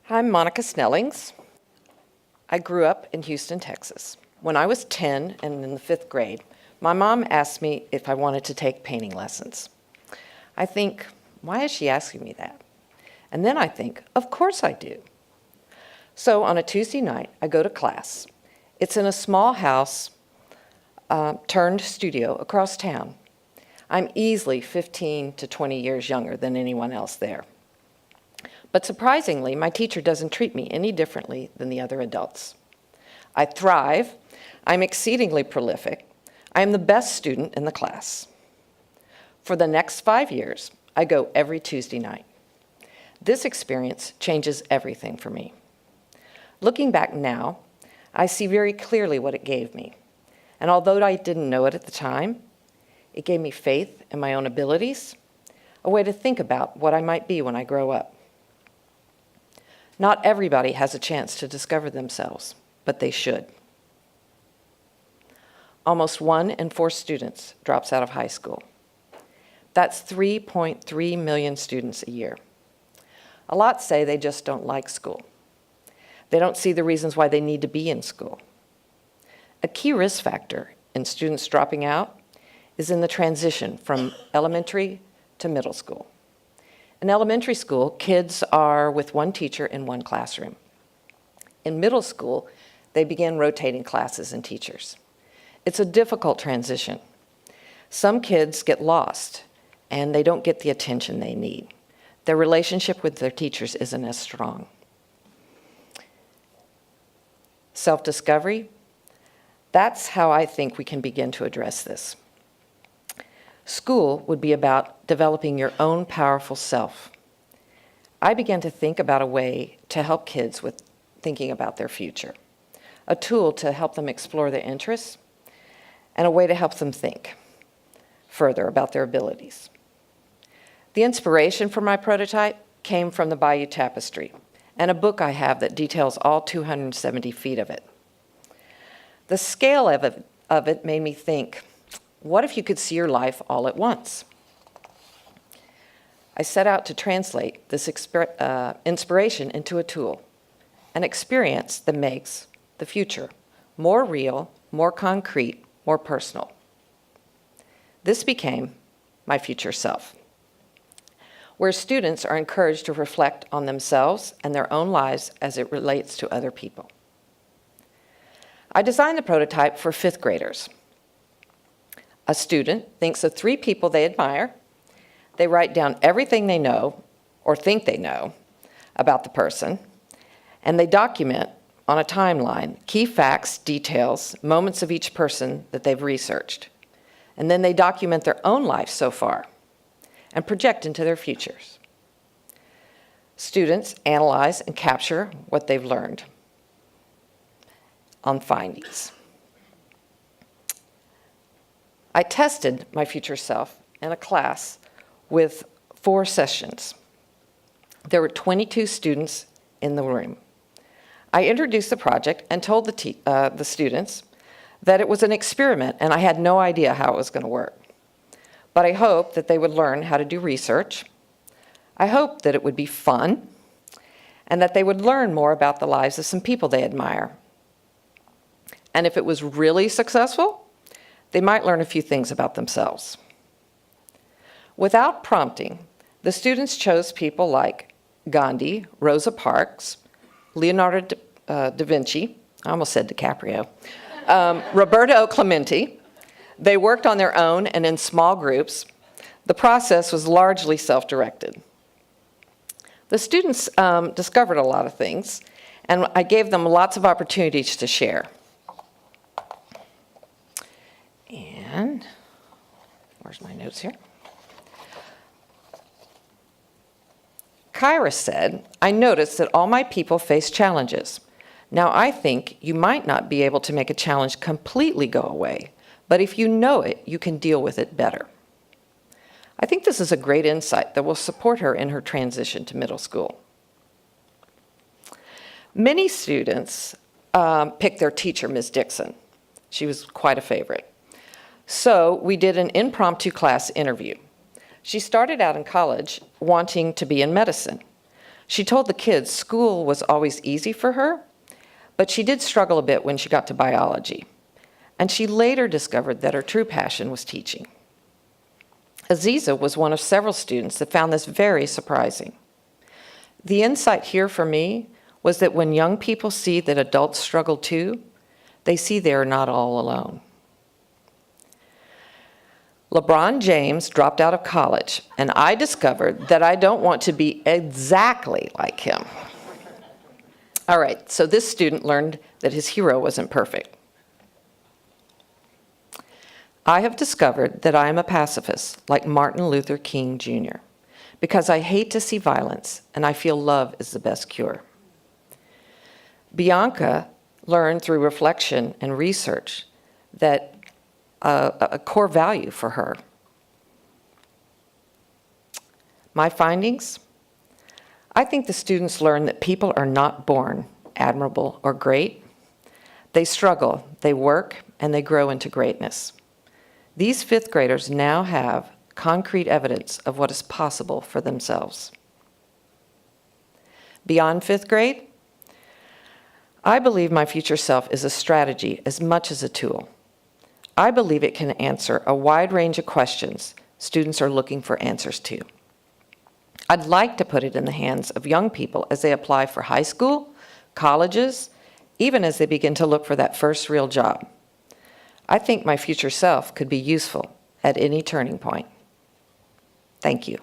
I'm Monica Snellings. I grew up in Houston, Texas. When I was 10 and in the 5th grade, my mom asked me if I wanted to take painting lessons. I think, why is she asking me that? And then I think, of course I do. So on a Tuesday night, I go to class. It's in a small house turned studio across town. I'm easily 15 to 20 years younger than anyone else there. But surprisingly, my teacher doesn't treat me any differently than the other adults. I thrive. I'm exceedingly prolific. I am the best student in the class. For the next 5 years, I go every Tuesday night. This experience changes everything for me. Looking back now, I see very clearly what it gave me. And although I didn't know it at the time, it gave me faith in my own abilities, a way to think about what I might be when I grow up. Not everybody has a chance to discover themselves, but they should. Almost 1 in 4 students drops out of high school. That's 3.3 million students a year. A lot say they just don't like school. They don't see the reasons why they need to be in school. A key risk factor in students dropping out is in the transition from elementary to middle school. In elementary school, kids are with one teacher in one classroom. In middle school, they begin rotating classes and teachers. It's a difficult transition. Some kids get lost, and they don't get the attention they need. Their relationship with their teachers isn't as strong. Self-discovery, that's how I think we can begin to address this. School would be about developing your own powerful self. I began to think about a way to help kids with thinking about their future, a tool to help them explore their interests, and a way to help them think further about their abilities. The inspiration for my prototype came from the Bayou Tapestry and a book I have that details all 270 feet of it. The scale of it made me think, what if you could see your life all at once? I set out to translate this inspiration into a tool, an experience that makes the future more real, more concrete, more personal. This became my future self, where students are encouraged to reflect on themselves and their own lives as it relates to other people. I designed the prototype for 5th graders. A student thinks of 3 people they admire. They write down everything they know or think they know about the person, and they document on a timeline key facts, details, moments of each person that they've researched. And then they document their own life so far and project into their futures. Students analyze and capture what they've learned on findings. I tested my future self in a class with 4 sessions. There were 22 students in the room. I introduced the project and told the students that it was an experiment and I had no idea how it was going to work. But I hoped that they would learn how to do research. I hoped that it would be fun and that they would learn more about the lives of some people they admire. And if it was really successful, they might learn a few things about themselves. Without prompting, the students chose people like Gandhi, Rosa Parks, Leonardo da Vinci, I almost said DiCaprio, Roberto Clemente. They worked on their own and in small groups. The process was largely self-directed. The students discovered a lot of things, and I gave them lots of opportunities to share. And where's my notes here? Kyra said, I noticed that all my people face challenges. Now I think you might not be able to make a challenge completely go away, but if you know it, you can deal with it better. I think this is a great insight that will support her in her transition to middle school. Many students picked their teacher, Ms. Dixon. She was quite a favorite. So we did an impromptu class interview. She started out in college wanting to be in medicine, She told the kids school was always easy for her, but she did struggle a bit when she got to biology. And she later discovered that her true passion was teaching. Aziza was one of several students that found this very surprising. The insight here for me was that when young people see that adults struggle too, they see they are not all alone. LeBron James dropped out of college, and I discovered that I don't want to be exactly like him. All right, so this student learned that his hero wasn't perfect. I have discovered that I am a pacifist, like Martin Luther King Jr., because I hate to see violence, and I feel love is the best cure. Bianca learned through reflection and research that a core value for her. My findings? I think the students learn that people are not born admirable or great. They struggle, they work, and they grow into greatness. These fifth graders now have concrete evidence of what is possible for themselves. Beyond fifth grade, I believe my future self is a strategy as much as a tool. I believe it can answer a wide range of questions students are looking for answers to. I'd like to put it in the hands of young people as they apply for high school, colleges, even as they begin to look for that first real job. I think my future self could be useful at any turning point. Thank you.